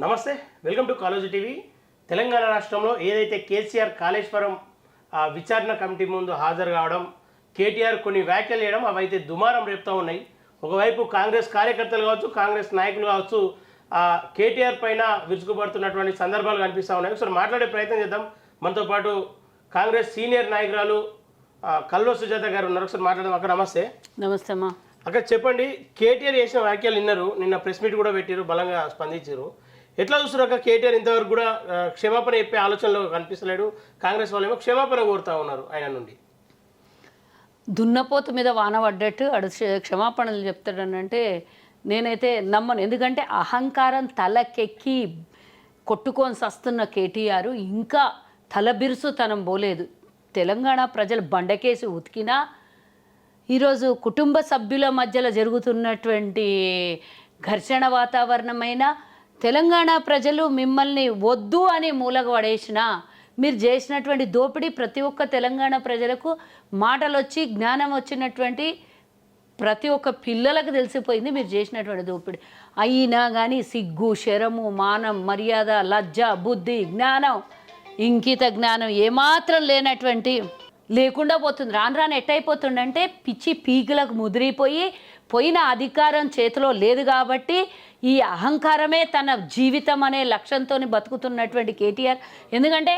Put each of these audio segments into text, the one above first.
నమస్తే, welcome to college TV. Telangana రాష్ట్రంలో ఏదైతే కేసీఆర్ కాళేశ్వరం విచారణ కమిటీ ముందు హాజరు కావడం, కేటీఆర్ కొన్ని వ్యాఖ్యలు చేయడం అవైతే దుమారం రేపుతూ ఉన్నాయి. ఒకవైపు కాంగ్రెస్ కార్యకర్తలు కావచ్చు, కాంగ్రెస్ నాయకులు కావచ్చు కేటీఆర్ పైన విరుచుకుపడుతున్నటువంటి సందర్భాలు కనిపిస్తూ ఉన్నాయి. ఒకసారి మాట్లాడే ప్రయత్నం చేద్దాం. మనతో పాటు కాంగ్రెస్ సీనియర్ నాయకురాలు కల్వ సుజాత గారు ఉన్నారు. ఒకసారి మాట్లాడదాం. అక్కడ నమస్తే. నమస్తే అమ్మా. అక్కడ చెప్పండి, కేటీఆర్ చేసిన వ్యాఖ్యలు విన్నారు, నిన్న ప్రెస్ మీట్ కూడా పెట్టారు, బలంగా స్పందించారు. ఎట్లా చూస్తున్నారు? కేటీఆర్ ఇంతవరకు కూడా క్షమాపణ చెప్పే ఆలోచనలో కనిపిస్తలేడు. కాంగ్రెస్ వాళ్ళేమో క్షమాపణ కోరుతా ఉన్నారు ఆయన నుండి. దున్నపోతు మీద వాన పడ్డట్టు అడు క్షమాపణలు చెప్తాడనంటే నేనైతే నమ్మను. ఎందుకంటే అహంకారం తలకెక్కి కొట్టుకొని సస్తున్న కేటీఆర్ ఇంకా తలబిరుసుతనం పోలేదు. తెలంగాణ ప్రజలు బండకేసి ఉతికినా ఈరోజు కుటుంబ సభ్యుల మధ్యలో జరుగుతున్నటువంటి ఘర్షణ వాతావరణమైన తెలంగాణ ప్రజలు మిమ్మల్ని వద్దు అని మూలగ పడేసినా మీరు చేసినటువంటి దోపిడీ ప్రతి ఒక్క తెలంగాణ ప్రజలకు మాటలు వచ్చి జ్ఞానం వచ్చినటువంటి ప్రతి ఒక్క పిల్లలకు తెలిసిపోయింది మీరు చేసినటువంటి దోపిడీ. అయినా కానీ సిగ్గు, శరము, మానం, మర్యాద, లజ్జ, బుద్ధి, జ్ఞానం, ఇంకిత జ్ఞానం ఏమాత్రం లేనటువంటి లేకుండా పోతుంది. రాను రాను ఎట్టయిపోతుందంటే పిచ్చి పీకులకు ముదిరిపోయి పోయిన అధికారం చేతిలో లేదు కాబట్టి ఈ అహంకారమే తన జీవితం అనే లక్ష్యంతో బతుకుతున్నటువంటి కేటీఆర్. ఎందుకంటే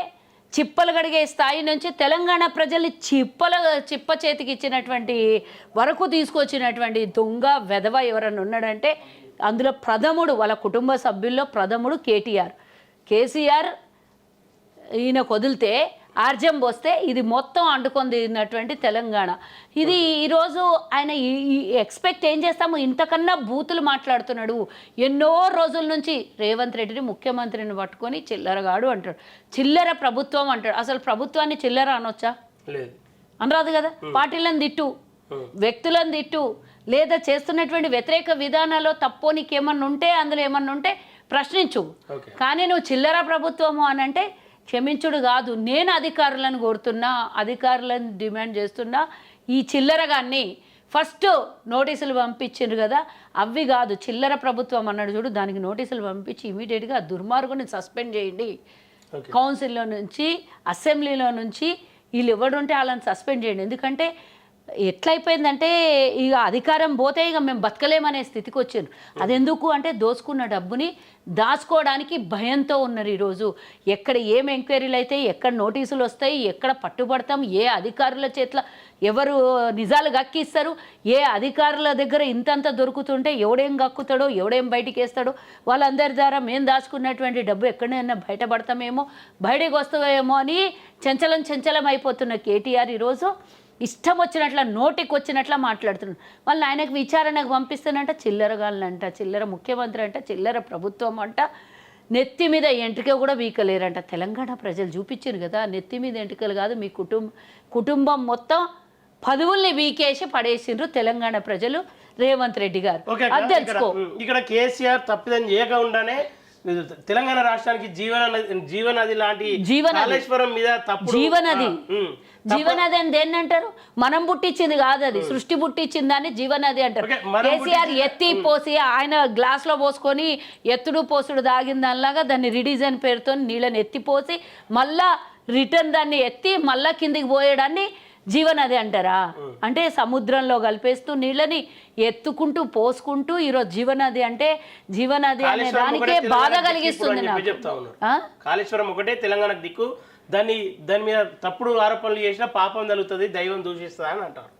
చిప్పలు గడిగే స్థాయి నుంచి తెలంగాణ ప్రజల్ని చిప్ప చేతికి ఇచ్చినటువంటి వరకు తీసుకొచ్చినటువంటి దొంగ వెధవ ఎవరన్నా ఉన్నాడంటే అందులో ప్రథముడు, వాళ్ళ కుటుంబ సభ్యుల్లో ప్రథముడు కేటీఆర్. కేసీఆర్ ఈయన వదిలితే ఆర్జం పోస్తే ఇది మొత్తం అంటుకొని తిన్నటువంటి తెలంగాణ. ఇది ఈరోజు ఆయన ఎక్స్పెక్ట్ ఏం చేస్తాము, ఇంతకన్నా బూతులు మాట్లాడుతున్నాడు. ఎన్నో రోజుల నుంచి రేవంత్ రెడ్డిని ముఖ్యమంత్రిని పట్టుకొని చిల్లరగాడు అంటాడు, చిల్లర ప్రభుత్వం అంటాడు. అసలు ప్రభుత్వాన్ని చిల్లర అనొచ్చా? అనరాదు కదా. పార్టీలను తిట్టు, వ్యక్తులను తిట్టు, లేదా చేస్తున్నటువంటి వ్యతిరేక విధానాల్లో తప్పో నీకేమన్నా ఉంటే అందులో ఏమన్నా ఉంటే ప్రశ్నించు. కానీ నువ్వు చిల్లర ప్రభుత్వము అని అంటే క్షమించుడు కాదు. నేను అధికారులను కోరుతున్నా, అధికారులను డిమాండ్ చేస్తున్నా, ఈ చిల్లరగాన్ని ఫస్ట్ నోటీసులు పంపించిండ్రు కదా, అవి కాదు చిల్లర ప్రభుత్వం అన్నాడు చూడు, దానికి నోటీసులు పంపించి ఇమీడియట్గా దుర్మార్గుని సస్పెండ్ చేయండి. కౌన్సిల్లో నుంచి, అసెంబ్లీలో నుంచి వీళ్ళు ఎవడుంటే వాళ్ళని సస్పెండ్ చేయండి. ఎందుకంటే ఎట్లయిపోయిందంటే ఇక అధికారం పోతే ఇక మేము బతకలేమనే స్థితికి వచ్చారు. అదెందుకు అంటే దోచుకున్న డబ్బుని దాచుకోవడానికి భయంతో ఉన్నారు. ఈరోజు ఎక్కడ ఏం ఎంక్వైరీలు అయితే, ఎక్కడ నోటీసులు వస్తాయి, ఎక్కడ పట్టుబడతాం, ఏ అధికారుల చేతిలో ఎవరు నిజాలు గక్కిస్తారు, ఏ అధికారుల దగ్గర ఇంతంత దొరుకుతుంటే ఎవడేం గక్కుతాడో, ఎవడేం బయటికి వేస్తాడో, వాళ్ళందరి ద్వారా మేము దాచుకున్నటువంటి డబ్బు ఎక్కడైనా బయటపడతామేమో, బయటికి వస్తామేమో అని చంచలం అయిపోతున్న కేటీఆర్ ఈరోజు ఇష్టం వచ్చినట్ల నోటికి వచ్చినట్ల మాట్లాడుతున్నాడు. వాళ్ళు ఆయనకు విచారణకు పంపిస్తానంట, చిల్లరగాళ్ళంట, చిల్లర ముఖ్యమంత్రి అంట, చిల్లర ప్రభుత్వం అంట, నెత్తి మీద ఎంట్రిక కూడా వీకలేరంట. తెలంగాణ ప్రజలు చూపించారు కదా, నెత్తి మీద ఎంట్రికలు కాదు, మీ కుటుంబం మొత్తం పదవుల్ని వీకేసి పడేసిండ్రు తెలంగాణ ప్రజలు, రేవంత్ రెడ్డి గారు. అది తెలుసుకో. ఇక్కడ కేసీఆర్ తప్పిదం చేయకుండానే తెలంగాణ రాష్ట్రానికి జీవనది లాంటి కాళేశ్వరం మీద జీవనది అని దేన్ని అంటారు? మనం పుట్టించింది కాదు, అది సృష్టి పుట్టించింది దాన్ని జీవనది అంటారు. కేసీఆర్ ఎత్తి పోసి ఆయన గ్లాస్ లో పోసుకొని ఎత్తుడు పోసుడు దాగిన దానిలాగా దాన్ని రిడిజన్ పేరుతో నీళ్ళని ఎత్తిపోసి మళ్ళా రిటర్న్ దాన్ని ఎత్తి మళ్ళా కిందికి పోయడాన్ని జీవనది అంటారా? అంటే సముద్రంలో కలిపేస్తూ నీళ్ళని ఎత్తుకుంటూ పోసుకుంటూ ఈరోజు జీవనది అంటే జీవనది అనే దానికే బాధ కలిగిస్తుంది. కాళేశ్వరం ఒకటే తెలంగాణ దిక్కు, దాని మీద తప్పుడు ఆరోపణలు చేసినా పాపం తగులుతుంది, దైవం దూషిస్తుంది అని అంటారు.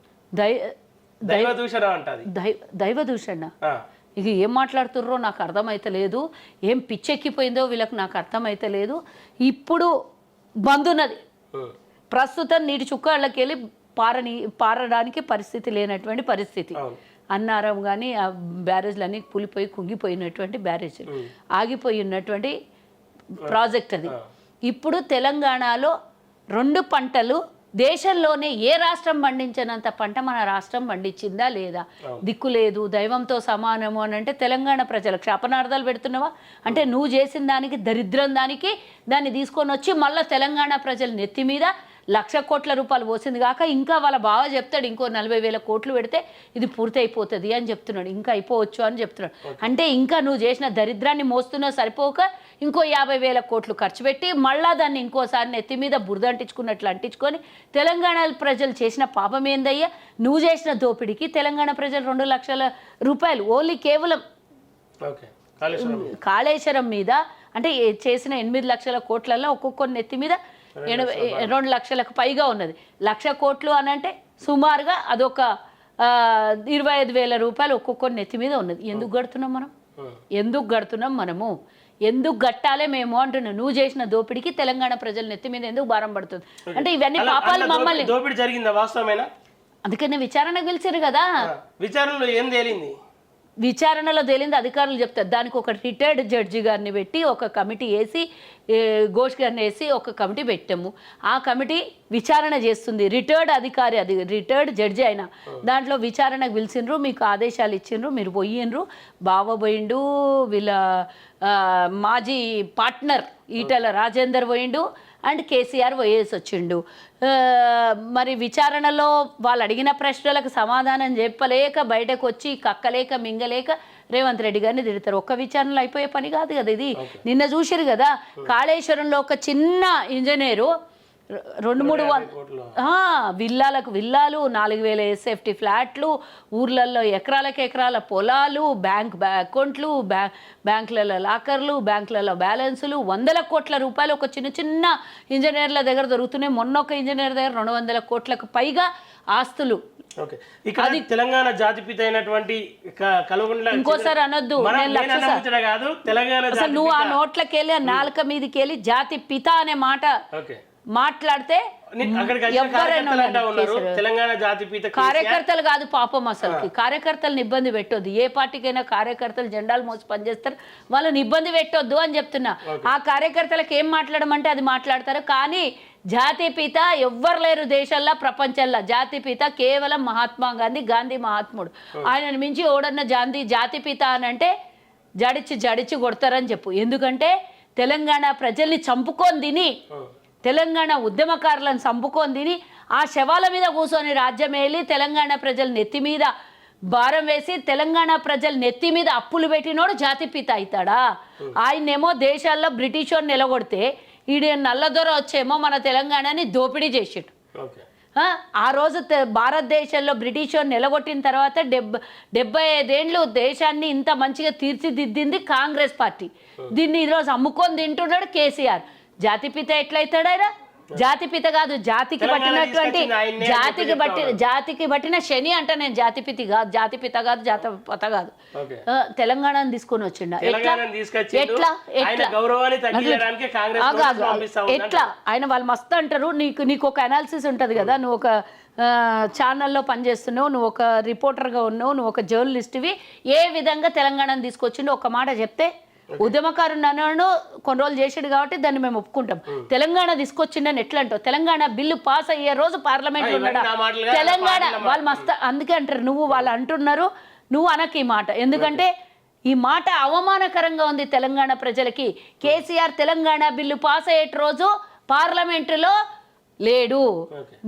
దైవ దూషణ అంటారు. దైవ దూషణ ఇక ఏం మాట్లాడుతుర్రో నాకు అర్థమైతలేదు, ఏం పిచ్చెక్కిపోయిందో వీళ్ళకి నాకు అర్థమైతలేదు. ఇప్పుడు బందున్నది ప్రస్తుతం నీటి చుక్కళ్ళకి వెళ్ళి పారడానికి పరిస్థితి లేనటువంటి పరిస్థితి. అన్నారం కానీ ఆ బ్యారేజ్లన్నీ కూలిపోయి కుంగిపోయినటువంటి బ్యారేజీలు, ఆగిపోయినటువంటి ప్రాజెక్ట్ అది. ఇప్పుడు తెలంగాణలో 2 పంటలు దేశంలోనే ఏ రాష్ట్రం పండించినంత పంట మన రాష్ట్రం పండించిందా లేదా? దిక్కు లేదు, దైవంతో సమానము అని అంటే తెలంగాణ ప్రజలకు శాపనార్థాలు పెడుతున్నావా? అంటే నువ్వు చేసిన దానికి, దరిద్రం దానికి దాన్ని తీసుకొని వచ్చి మళ్ళీ తెలంగాణ ప్రజల నెత్తి మీద 1,00,000 కోట్ల రూపాయలు పోసింది కాక ఇంకా వాళ్ళ బావ చెప్తాడు ఇంకో 40,000 కోట్లు పెడితే ఇది పూర్తి అయిపోతుంది అని చెప్తున్నాడు, ఇంకా అయిపోవచ్చు అని చెప్తున్నాడు. అంటే ఇంకా నువ్వు చేసిన దరిద్రాన్ని మోస్తున్నా సరిపోక ఇంకో 50,000 కోట్లు ఖర్చు పెట్టి మళ్ళా దాన్ని ఇంకోసారి నెత్తి మీద బురద అంటించుకున్నట్లు అంటించుకొని తెలంగాణ ప్రజలు చేసిన పాపం ఏందయ్యా? నువ్వు చేసిన దోపిడీకి తెలంగాణ ప్రజలు 2 లక్షల రూపాయలు ఓన్లీ కేవలం కాళేశ్వరం మీద అంటే చేసిన 8 లక్షల కోట్లలో ఒక్కొక్కరి నెత్తి మీద 2 లక్షలకు పైగా ఉన్నది. 1,00,000 కోట్లు అని అంటే సుమారుగా అదొక 25,000 రూపాయలు ఒక్కొక్కరి నెత్తి మీద ఉన్నది. ఎందుకు కడుతున్నాం మనం? ఎందుకు కడుతున్నాం మనము? ఎందుకు గట్టాలే మేము అంటున్నాం? నువ్వు చేసిన దోపిడికి తెలంగాణ ప్రజల నెత్తి మీద ఎందుకు భారం పడుతుంది అంటే ఇవన్నీ పాపాలు మమ్మల్ని. దోపిడి జరిగిందా వాస్తవమేనా? అందుకని విచారణకు పిలిచారు కదా. విచారణలో ఏం తేలింది? విచారణలో తేలింది అధికారులు చెప్తారు. దానికి ఒక రిటైర్డ్ జడ్జి గారిని పెట్టి ఒక కమిటీ వేసి ఘోష్ గారిని వేసి ఒక కమిటీ పెట్టాము. ఆ కమిటీ విచారణ చేస్తుంది. రిటైర్డ్ అధికారి, అది రిటైర్డ్ జడ్జి అయినా దాంట్లో విచారణకు పిలిచిండ్రు, మీకు ఆదేశాలు ఇచ్చిండ్రు, మీరు పోయిండ్రు. బావ పోయిండు, వీళ్ళ మాజీ పార్ట్నర్ ఈటల రాజేందర్ పోయిండు అండ్ కేసీఆర్ పోయేసి వచ్చిండు. మరి విచారణలో వాళ్ళు అడిగిన ప్రశ్నలకు సమాధానం చెప్పలేక బయటకు వచ్చి కక్కలేక మింగలేక రేవంత్ రెడ్డి గారిని తిడతారు. ఒక్క విచారణలో అయిపోయే పని కాదు కదా ఇది. నిన్న చూసిరు కదా కాళేశ్వరంలో ఒక చిన్న ఇంజనీరు 2-3 విల్లాలకు విల్లాలు, 4,000 ఎస్ఎఫ్టీ ఫ్లాట్లు, ఊర్లలో ఎకరాలకు ఎకరాల పొలాలు, బ్యాంక్ అకౌంట్లు, బ్యాంకులలో లాకర్లు, బ్యాంకులలో బ్యాలెన్సులు, 100 కోట్ల రూపాయలు ఒక చిన్న చిన్న ఇంజనీర్ల దగ్గర దొరుకుతున్నాయి. మొన్న ఒక ఇంజనీర్ దగ్గర 200 కోట్లకు పైగా ఆస్తులు. అది తెలంగాణ జాతిపిత అయినటువంటి ఇంకోసారి అనొద్దు, అసలు నువ్వు ఆ నోట్లకెళ్ళి ఆ నాలుక మీదకెళ్ళి జాతి పిత అనే మాట మాట్లాడితే కార్యకర్తలు కాదు పాపం. అసలు కార్యకర్తలను ఇబ్బంది పెట్టొద్దు. ఏ పార్టీకైనా కార్యకర్తలు జెండాలు మోసి పనిచేస్తారు, వాళ్ళని ఇబ్బంది పెట్టొద్దు అని చెప్తున్నా. ఆ కార్యకర్తలకు ఏం మాట్లాడమంటే అది మాట్లాడతారు. కానీ జాతిపిత ఎవ్వరు లేరు దేశంలో ప్రపంచంలో. జాతిపిత కేవలం మహాత్మా గాంధీ, గాంధీ మహాత్ముడు. ఆయనను మించి ఓడన్న జాతిపిత అని అంటే జడిచి కొడతారని చెప్పు. ఎందుకంటే తెలంగాణ ప్రజల్ని చంపుకొని తిని, తెలంగాణ ఉద్యమకారులను చంపుకొని తిని ఆ శవాల మీద కూర్చొని రాజ్యం వెళ్ళి తెలంగాణ ప్రజల నెత్తి మీద భారం వేసి తెలంగాణ ప్రజల నెత్తి మీద అప్పులు పెట్టినోడు జాతిపిత అవుతాడా? ఆయనేమో దేశాల్లో బ్రిటిష్ వాడిని నిలగొడితే ఈడ నల్లదొర వచ్చేమో మన తెలంగాణని దోపిడీ చేసిండు. ఆ రోజు భారతదేశంలో బ్రిటిష్ వాడిని నిలగొట్టిన తర్వాత 75 ఏళ్ళు దేశాన్ని ఇంత మంచిగా తీర్చిదిద్దింది కాంగ్రెస్ పార్టీ. దీన్ని ఈరోజు అమ్ముకొని తింటున్నాడు కేసీఆర్. జాతిపిత ఎట్లయితాడు ఆయన? జాతిపిత కాదు, జాతికి పట్టినటువంటి జాతికి పట్టిన శని అంట. నేను జాతిపిత కాదు జాతపత కాదు. తెలంగాణను తీసుకొని వచ్చిండ ఎట్లా ఆయన వాళ్ళు మస్తు అంటారు. నీకు ఒక అనాలిసిస్ ఉంటుంది కదా, నువ్వు ఒక ఛానల్లో పనిచేస్తున్నావు, నువ్వు ఒక రిపోర్టర్గా ఉన్నావు, నువ్వు ఒక జర్నలిస్ట్వి. ఏ విధంగా తెలంగాణను తీసుకొచ్చిండో ఒక మాట చెప్తే. ఉద్యమకారుడు నన్ను కొన్ని రోజులు చేసాడు కాబట్టి దాన్ని మేము ఒప్పుకుంటాం. తెలంగాణ తీసుకొచ్చిండని ఎట్లా అంటావు? తెలంగాణ బిల్లు పాస్ అయ్యే రోజు పార్లమెంట్లో ఉన్నాడా? తెలంగాణ వాళ్ళు మస్తు అందుకే అంటారు. నువ్వు వాళ్ళు అంటున్నారు, నువ్వు అనకు ఈ మాట. ఎందుకంటే ఈ మాట అవమానకరంగా ఉంది తెలంగాణ ప్రజలకి. కేసీఆర్ తెలంగాణ బిల్లు పాస్ అయ్యే రోజు పార్లమెంటులో లేడు.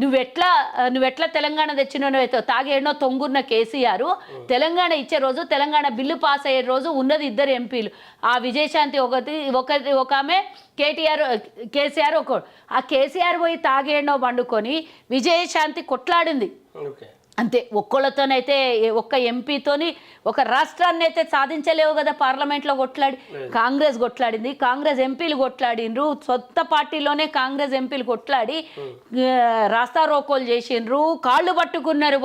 నువ్వెట్లా తెలంగాణ తెచ్చినో తాగేడనో తొంగున్న కేసీఆర్ తెలంగాణ ఇచ్చే రోజు, తెలంగాణ బిల్లు పాస్ అయ్యే రోజు ఉన్నది 2 ఎంపీలు. ఆ విజయశాంతి ఒక ఆమె, కేసీఆర్ ఒకడు. ఆ కేసీఆర్ పోయి తాగేడనో వండుకొని విజయశాంతి కొట్లాడింది అంతే. ఒక్కళ్ళతోనైతే ఒక్క ఎంపీతోని ఒక రాష్ట్రాన్ని అయితే సాధించలేవు కదా. పార్లమెంట్లో కొట్లాడి కాంగ్రెస్ కొట్లాడింది, కాంగ్రెస్ ఎంపీలు కొట్లాడిండ్రు, సొంత పార్టీలోనే కాంగ్రెస్ ఎంపీలు కొట్లాడి రాస్తా రోకోలు చేసిండ్రు, కాళ్ళు పట్టుకున్నారు,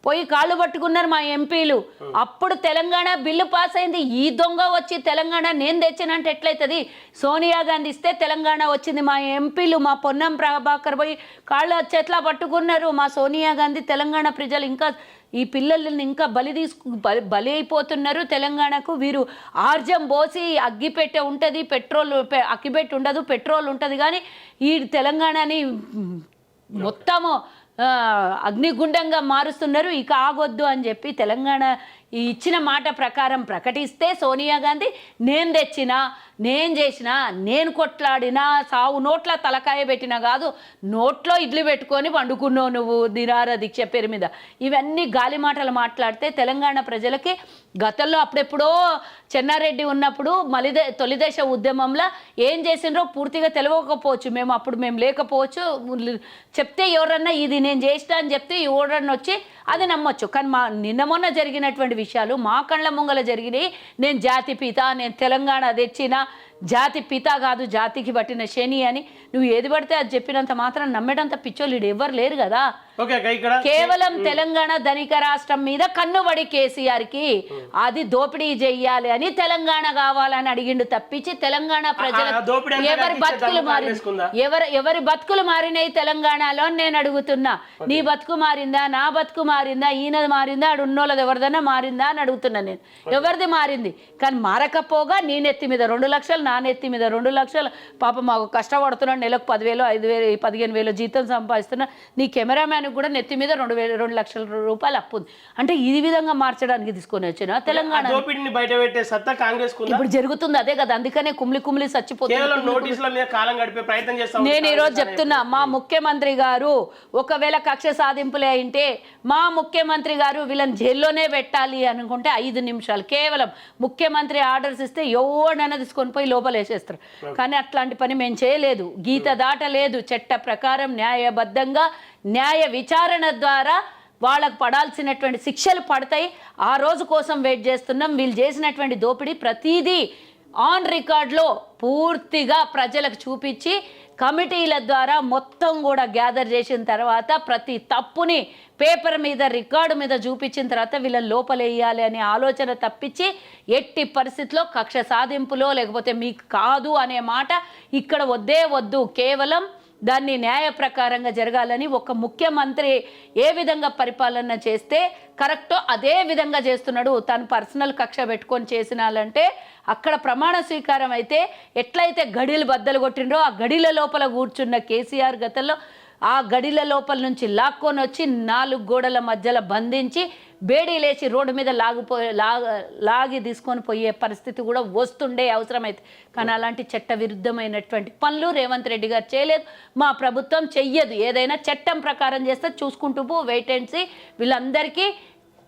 పోయి కాళ్ళు పట్టుకున్నారు మా ఎంపీలు. అప్పుడు తెలంగాణ బిల్లు పాస్ అయింది. ఈ దొంగ వచ్చి తెలంగాణ నేను తెచ్చినంటే ఎట్లయితుంది? సోనియా గాంధీ ఇస్తే తెలంగాణ వచ్చింది. మా ఎంపీలు, మా పొన్నం ప్రభాకర్ పోయి కాళ్ళు చేట్లా పట్టుకున్నారు. మా సోనియా గాంధీ తెలంగాణ ప్రజలు ఇంకా ఈ పిల్లల్ని ఇంకా బలి అయిపోతున్నారు. తెలంగాణకు వీరు ఆర్జం పోసి అగ్గిపెట్టె ఉంటుంది, అగ్గిపెట్టి ఉండదు, పెట్రోల్ ఉంటుంది. కానీ ఈ తెలంగాణని మొత్తము అగ్నిగుండంగా మారుస్తున్నారు. ఇక ఆగొద్దు అని చెప్పి తెలంగాణ ఈ ఇచ్చిన మాట ప్రకారం ప్రకటిస్తే సోనియా గాంధీ నేను తెచ్చినా, నేను చేసినా, నేను కొట్లాడినా, సావు నోట్ల తలకాయ పెట్టినా కాదు, నోట్లో ఇడ్లు పెట్టుకొని వండుకున్నావు నువ్వు నిరాహార దీక్ష పేరు మీద. ఇవన్నీ గాలి మాటలు మాట్లాడితే తెలంగాణ ప్రజలకి గతంలో అప్పుడెప్పుడో చెన్నారెడ్డి ఉన్నప్పుడు తొలిదశ ఉద్యమంలో ఏం చేసినరో పూర్తిగా తెలియకపోవచ్చు, మేము లేకపోవచ్చు. చెప్తే ఎవరన్నా ఇది నేను చేసినా అని చెప్తే ఎవరన్నా వచ్చి అది నమ్మొచ్చు. కానీ నిన్న మొన్న జరిగినటువంటి విషయాలు మా కళ్ళ ముంగల జరిగినాయి. నేను జాతి పిత, నేను తెలంగాణ తెచ్చిన జాతి పిత కాదు, జాతికి పట్టిన శని అని నువ్వు ఏది పడితే అది చెప్పినంత మాత్రం నమ్మేటంత పిచ్చోళ్ళు ఎవరు లేరు కదా. కేవలం తెలంగాణ ధనిక రాష్ట్రం మీద కన్నుబడి కేసీఆర్కి అది దోపిడీ చెయ్యాలి అని తెలంగాణ కావాలని అడిగిండు తప్పించి తెలంగాణ ప్రజలకు ఎవరి బతుకులు మారినాయి తెలంగాణలో నేను అడుగుతున్నా. నీ బతుకు మారిందా, నా బతుకు మారిందా, ఈయనది మారిందా, ఆడు ఉన్నోళ్ళది ఎవరిదైనా మారిందా అని అడుగుతున్నా నేను. ఎవరిది మారింది? కానీ మారకపోగా నీ నెత్తి మీద 2 లక్షలు, నా నెత్తి మీద 2 లక్షలు, పాప మాకు కష్టపడుతున్నాడు, నెలకు 10,000, 5,000, 15,000 జీతం సంపాదిస్తున్నా. నీ కెమెరామ్యాన్ కూడా నెత్తి మీద 2 లక్షల రూపాయలు అప్పు ఉంది అంటే ఈ విధంగా మార్చడానికి తీసుకొని వచ్చిన తెలంగాణ బయట పెట్టే సత్తా కాంగ్రెస్ ఇప్పుడు జరుగుతుంది అదే కదా. అందుకనే కుమ్లి చచ్చిపోతుంది. నేను ఈరోజు చెప్తున్నా, మా ముఖ్యమంత్రి గారు ఒకవేళ కక్ష సాధింపులే అయింటే మా ముఖ్యమంత్రి గారు వీళ్ళని జైల్లోనే పెట్టాలి అనుకుంటే 5 నిమిషాలు కేవలం ముఖ్యమంత్రి ఆర్డర్స్ ఇస్తే ఎవడైనా తీసుకొని పోయి లోపల వేసేస్తారు. కానీ అట్లాంటి పని మేము చేయలేదు, గీత దాటలేదు. చట్ట ప్రకారం న్యాయబద్ధంగా న్యాయ విచారణ ద్వారా వాళ్ళకు పడాల్సినటువంటి శిక్షలు పడతాయి. ఆ రోజు కోసం వెయిట్ చేస్తున్నాం. వీళ్ళు చేసినటువంటి దోపిడీ ప్రతిదీ ఆన్ రికార్డ్లో పూర్తిగా ప్రజలకు చూపించి కమిటీల ద్వారా మొత్తం కూడా గ్యాదర్ చేసిన తర్వాత ప్రతి తప్పుని పేపర్ మీద రికార్డు మీద చూపించిన తర్వాత వీళ్ళని లోపలేయాలి అనే ఆలోచన తప్పించి ఎట్టి పరిస్థితిలో కక్ష సాధింపులో లేకపోతే మీకు కాదు అనే మాట ఇక్కడ వద్దు. కేవలం దాన్ని న్యాయ ప్రకారంగా జరగాలని ఒక ముఖ్యమంత్రి ఏ విధంగా పరిపాలన చేస్తే కరెక్టో అదే విధంగా చేస్తున్నాడు. తను పర్సనల్ కక్ష పెట్టుకొని చేసినాలంటే అక్కడ ప్రమాణ స్వీకారం అయితే ఎట్లయితే గడిలు బద్దలు కొట్టిండ్రో ఆ గడిల లోపల కూర్చున్న కేసీఆర్ గతంలో ఆ గడిల లోపల నుంచి లాక్కొని వచ్చి 4 గోడల మధ్యలో బంధించి బేడీ లేచి రోడ్డు మీద లాగి తీసుకొని పోయే పరిస్థితి కూడా వస్తుండే అవసరమైతే. కానీ అలాంటి చట్ట విరుద్ధమైనటువంటి పనులు రేవంత్ రెడ్డి గారు చేయలేదు, మా ప్రభుత్వం చెయ్యదు. ఏదైనా చట్టం ప్రకారం చేస్తే చూసుకుంటూ వెయిట్ అండ్ సీ. వీళ్ళందరికీ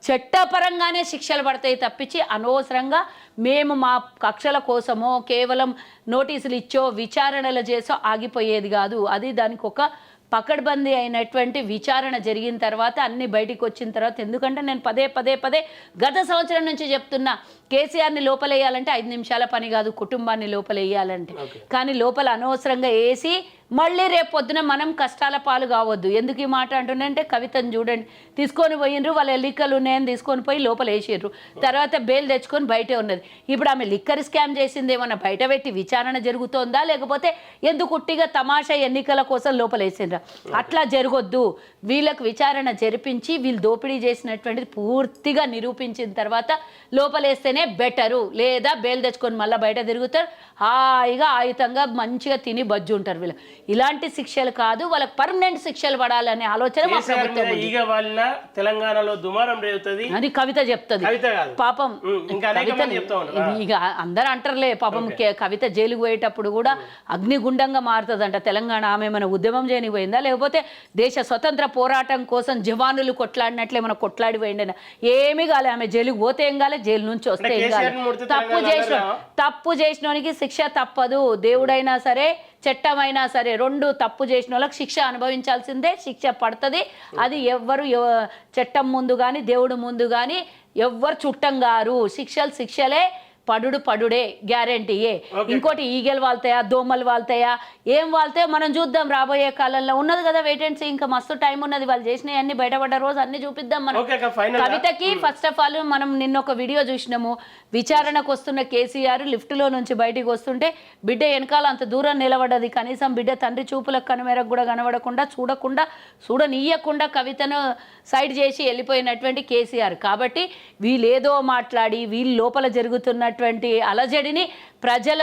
చట్టపరంగానే శిక్షలు పడతాయి తప్పించి అనవసరంగా మేము మా కక్షల కోసమో కేవలం నోటీసులు ఇచ్చో విచారణలు చేసో ఆగిపోయేది కాదు. అది దానికి ఒక పకడ్బందీ అయినటువంటి విచారణ జరిగిన తర్వాత అన్ని బయటికి వచ్చిన తర్వాత. ఎందుకంటే నేను పదే గత సంవత్సరం నుంచి చెప్తున్నా, కేసీఆర్ని లోపలేయాలంటే 5 నిమిషాల పని కాదు, కుటుంబాన్ని లోపలేయాలంటే. కానీ లోపల అనవసరంగా వేసి మళ్ళీ రేపు పొద్దున మనం కష్టాల పాలు కావద్దు. ఎందుకు ఈ మాట అంటున్నానంటే కవితను చూడండి, తీసుకొని పోయినరు, వాళ్ళ లిక్కలు ఉన్నాయని తీసుకొని పోయి లోపల వేసారు, తర్వాత బెయిల్ తెచ్చుకొని బయటే ఉన్నది. ఇప్పుడు ఆమె లిక్కర్ స్కామ్ చేసింది ఏమన్నా బయట పెట్టి విచారణ జరుగుతోందా లేకపోతే ఎందుకు ఉట్టిగా తమాషా ఎన్నికల కోసం లోపల వేసిండ్రా? అట్లా జరగొద్దు. వీళ్ళకు విచారణ జరిపించి వీళ్ళు దోపిడీ చేసినటువంటిది పూర్తిగా నిరూపించిన తర్వాత లోపలేస్తేనే బెటరు. లేదా బెయిల్ తెచ్చుకొని మళ్ళీ బయట తిరుగుతారు, హాయిగా ఆయుతంగా మంచిగా తిని బజ్జు ఉంటారు. వీళ్ళు ఇలాంటి శిక్షలు కాదు, వాళ్ళకి పర్మనెంట్ శిక్షలు పడాలనే ఆలోచన మా ప్రభుత్వం. తెలంగాణలో దుమారం రేగుతుంది అని కవిత చెప్తుంది. పాపం ఇక అందరూ అంటారులే, పాపం కవిత జైలుకు పోయేటప్పుడు కూడా అగ్నిగుండంగా మారుతుందంట తెలంగాణ. ఆమె మన ఉద్యమం చేయనిపోయిందా లేకపోతే దేశ స్వతంత్ర పోరాటం కోసం జవానులు కొట్లాడినట్లు ఏమైనా కొట్లాడి పోయిండేనా? ఏమీ కాలే. ఆమె జైలుకు పోతే ఏం కాలే, జైలు నుంచి వస్తే ఏం కాలే. తప్పు చేసినోనికి శిక్ష తప్పదు. దేవుడైనా సరే చట్టమైనా సరే 2 తప్పు చేసిన వాళ్ళకి శిక్ష అనుభవించాల్సిందే, శిక్ష పడుతుంది. అది ఎవ్వరు చట్టం ముందు కానీ దేవుడు ముందు కానీ ఎవ్వరు చుట్టం గారు. శిక్షలే, పడుడే గ్యారంటీయే. ఇంకోటి ఈగలు వాళ్తాయా, దోమలు వాళ్తాయా, ఏం వాళ్తాయో మనం చూద్దాం రాబోయే కాలంలో. ఉన్నది కదా వెయిట్ అండ్ సీ, ఇంకా మస్తు టైం ఉన్నది. వాళ్ళు చేసినవి అన్ని బయటపడ్డ రోజు అన్ని చూపిద్దాం మనం. కవితకి ఫస్ట్ ఆఫ్ ఆల్ మనం నిన్న ఒక వీడియో చూసినాము, విచారణకు వస్తున్న కేసీఆర్ లిఫ్ట్లో నుంచి బయటికి వస్తుంటే బిడ్డ వెనకాల అంత దూరం నిలబడ్డది. కనీసం బిడ్డ తండ్రి చూపులకు కనుమేరకు కూడా కనబడకుండా చూడనీయకుండా కవితను సైడ్ చేసి వెళ్ళిపోయినటువంటి కేసీఆర్. కాబట్టి వీళ్ళేదో మాట్లాడి వీళ్ళు లోపల జరుగుతున్నటువంటి అలజడిని ప్రజల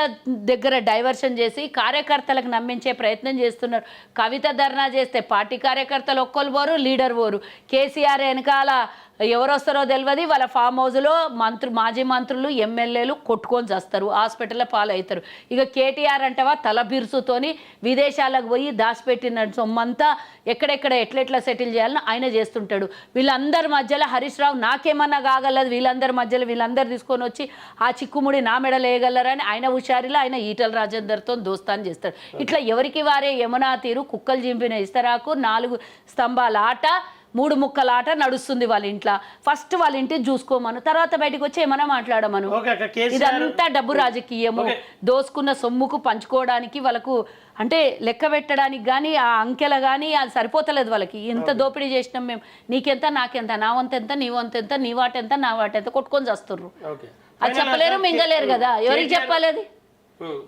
దగ్గర డైవర్షన్ చేసి కార్యకర్తలకు నమ్మించే ప్రయత్నం చేస్తున్నారు. కవిత ధర్నా చేస్తే పార్టీ కార్యకర్తలు ఒక్కరు పోరు, లీడర్ పోరు. కేసీఆర్ వెనకాల ఎవరు వస్తారో తెలియదు. వాళ్ళ ఫామ్ హౌస్లో మాజీ మంత్రులు ఎమ్మెల్యేలు కొట్టుకొని చేస్తారు, హాస్పిటల్లో పాలవుతారు. ఇక కేటీఆర్ అంటవా తల బిరుసుతోని విదేశాలకు పోయి దాచిపెట్టిన సొమ్మంతా ఎక్కడెక్కడ ఎట్లెట్లా సెటిల్ చేయాలని ఆయన చేస్తుంటాడు. వీళ్ళందరి మధ్యలో హరీష్ రావు నాకేమన్నా కాగలదు, వీళ్ళందరి మధ్యలో వీళ్ళందరూ తీసుకొని వచ్చి ఆ చిక్కుముడి నా మెడలు వేయగలరని ఆయన హుషారిలో ఆయన ఈటల రాజేందర్తో దోస్తాను చేస్తాడు. ఇట్లా ఎవరికి వారే యమునా తీరు, కుక్కలు చింపిన ఇస్తరాకు, 4 స్తంభాల ఆట, 3 ముక్కల ఆట నడుస్తుంది వాళ్ళ ఇంట్లో. ఫస్ట్ వాళ్ళ ఇంటిని చూసుకోమను, తర్వాత బయటకు వచ్చి ఏమైనా మాట్లాడమను. ఇదంతా డబ్బు రాజకీయము, దోసుకున్న సొమ్ముకు పంచుకోవడానికి వాళ్ళకు అంటే లెక్క పెట్టడానికి కానీ ఆ అంకెల కానీ అది సరిపోతలేదు వాళ్ళకి. ఎంత దోపిడీ చేసినాం మేము, నీకెంత నాకెంత, నా వంత ఎంత నీ వంత ఎంత, నీ వాటెంత నా వాటెంత కొట్టుకొని చేస్తుర్రు. అది చెప్పలేరు, మింగలేరు కదా. ఎవరికి చెప్పాలి? అది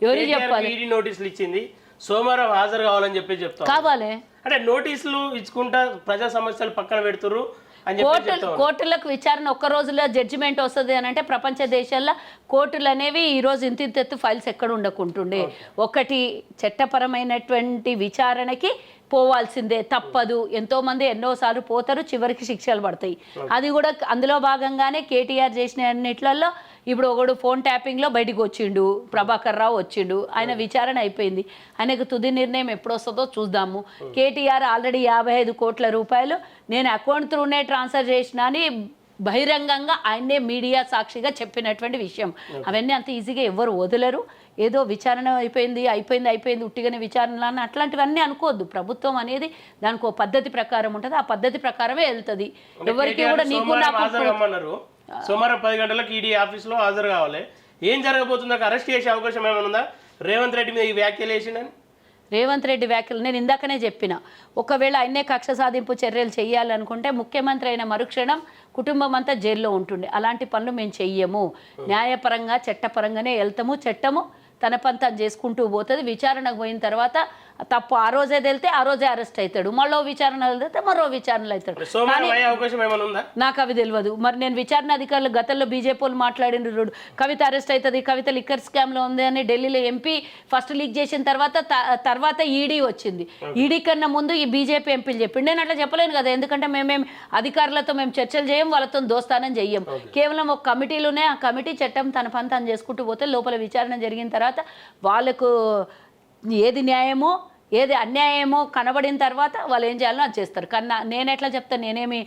ఎవరికి చెప్పాలి? నోటీసులు ఇచ్చింది, సోమవారం హాజరు కావాలని చెప్పి చెప్తాం. కావాలి అంటే నోటీసులు ఇచ్చుకుంటా ప్రజా సమస్యలు పక్కన పెడుతుర్రు అని చెప్పి కోర్టులకు విచారణ ఒక్క రోజులో జడ్జిమెంట్ వస్తుంది అని అంటే ప్రపంచ దేశాల్లో కోర్టులు అనేవి ఈరోజు ఇంతెత్తు ఫైల్స్ ఎక్కడ ఉండకుంటుండే. ఒకటి చట్టపరమైనటువంటి విచారణకి పోవాల్సిందే, తప్పదు. ఎంతోమంది ఎన్నోసార్లు పోతారు, చివరికి శిక్షలు పడతాయి. అది కూడా అందులో భాగంగానే కేటీఆర్ చేసిన అన్నిట్లలో ఇప్పుడు ఒకడు ఫోన్ ట్యాపింగ్లో బయటకు వచ్చిండు, ప్రభాకర్ రావు వచ్చిండు, ఆయన విచారణ అయిపోయింది. ఆయనకు తుది నిర్ణయం ఎప్పుడు వస్తుందో చూద్దాము. కేటీఆర్ ఆల్రెడీ 55 కోట్ల రూపాయలు నేను అకౌంట్ త్రూనే ట్రాన్స్ఫర్ చేసినా అని బహిరంగంగా ఆయన్నే మీడియా సాక్షిగా చెప్పినటువంటి విషయం. అవన్నీ అంత ఈజీగా ఎవరు వదలరు. ఏదో విచారణ అయిపోయింది ఉట్టిగానే విచారణ అని అట్లాంటివన్నీ అనుకోవద్దు. ప్రభుత్వం అనేది దానికి ఒక పద్ధతి ప్రకారం ఉంటుంది, ఆ పద్ధతి ప్రకారమే వెళ్తుంది. ఎవరికి కూడా నీకు సోమవారం 10 గంటలకు ఈడీ ఆఫీస్లో హాజరు కావాలి. ఏం జరగబోతుందో అరెస్ట్ చేసే అవకాశం ఏమైనా ఉందా? రేవంత్ రెడ్డి మీద ఈ వ్యాఖ్యలు వేసిండని రేవంత్ రెడ్డి వ్యాఖ్యలు నేను ఇందాకనే చెప్పిన. ఒకవేళ ఆయనే కక్ష సాధింపు చర్యలు చేయాలనుకుంటే ముఖ్యమంత్రి అయిన మరుక్షణం కుటుంబం అంతా జైల్లో ఉంటుండే. అలాంటి పనులు మేము చెయ్యము. న్యాయపరంగా చట్టపరంగానే వెళ్తాము. చట్టము తన పని తను చేసుకుంటూ పోతుంది. విచారణకు పోయిన తర్వాత తప్పు ఆ రోజే తెలితే ఆ రోజే అరెస్ట్ అవుతాడు, మళ్ళీ విచారణ వెళ్తే మరో విచారణలు అవుతాడు. నాకు అవి తెలియదు. మరి నేను విచారణ అధికారులు గతంలో బీజేపీ వాళ్ళు మాట్లాడిన కవిత అరెస్ట్ అవుతుంది, కవిత లిక్కర్ స్కామ్లో ఉంది అని ఢిల్లీలో ఎంపీ ఫస్ట్ లీక్ చేసిన తర్వాత ఈడీ వచ్చింది. ఈడీ కన్నా ముందు ఈ బీజేపీ ఎంపీలు చెప్పిండు. నేను అట్లా చెప్పలేను కదా, ఎందుకంటే మేము అధికారులతో మేము చర్చలు చేయం, వాళ్ళతో దోస్తానం చెయ్యం. కేవలం ఒక కమిటీలోనే ఆ కమిటీ చట్టం తన పని తను చేసుకుంటూ పోతే లోపల విచారణ జరిగిన తర్వాత వాళ్ళకు ఏది న్యాయమో ఏది అన్యాయమో కనబడిన తర్వాత వాళ్ళు ఏం చేయాలో అది చేస్తారు. కన్నా నేను ఎట్లా చెప్తాను, నేనేమి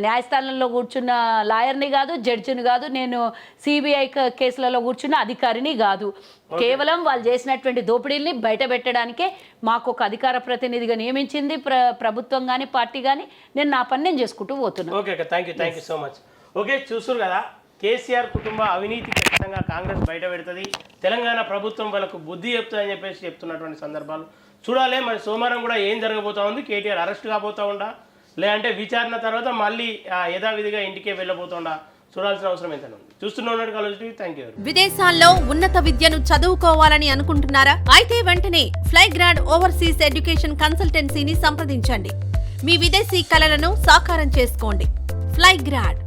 న్యాయస్థానంలో కూర్చున్న లాయర్ని కాదు, జడ్జిని కాదు, నేను సిబిఐ కేసులలో కూర్చున్న అధికారిని కాదు. కేవలం వాళ్ళు చేసినటువంటి దోపిడీల్ని బయట పెట్టడానికే మాకు ఒక అధికార ప్రతినిధిగా నియమించింది ప్రభుత్వం కానీ పార్టీ కానీ. నేను నా పని నేను చేసుకుంటూ పోతున్నాను. Okay, thank you so much. Okay, చూస్తున్నారు కదా, కేసీఆర్ కుటుంబ అవినీతి ఖచ్చితంగా కాంగ్రెస్ బయట పెడుతుంది, తెలంగాణ ప్రభుత్వం వాళ్ళకు బుద్ధి చెప్తుందని చెప్పేసి చెప్తున్నటువంటి సందర్భాలు చూడాలి. మరి సోమవారం కూడా ఏం జరగబోతా ఉంది, కేటీఆర్ అరెస్ట్ కాబోతా ఉండా, లేదంటే విచారణ తర్వాత మళ్ళీ యథావిధిగా ఇంటికే వెళ్ళబోతుండా చూడాల్సిన అవసరం ఎంతైనా ఉంది. చూస్తున్న కాలేజీ థ్యాంక్ యూ. విదేశాల్లో ఉన్నత విద్యను చదువుకోవాలని అనుకుంటున్నారా? అయితే వెంటనే ఫ్లైగ్రాడ్ ఓవర్సీస్ ఎడ్యుకేషన్ కన్సల్టెన్సీని సంప్రదించండి. మీ విదేశీ కలలను సాకారం చేసుకోండి. ఫ్లైగ్రాడ్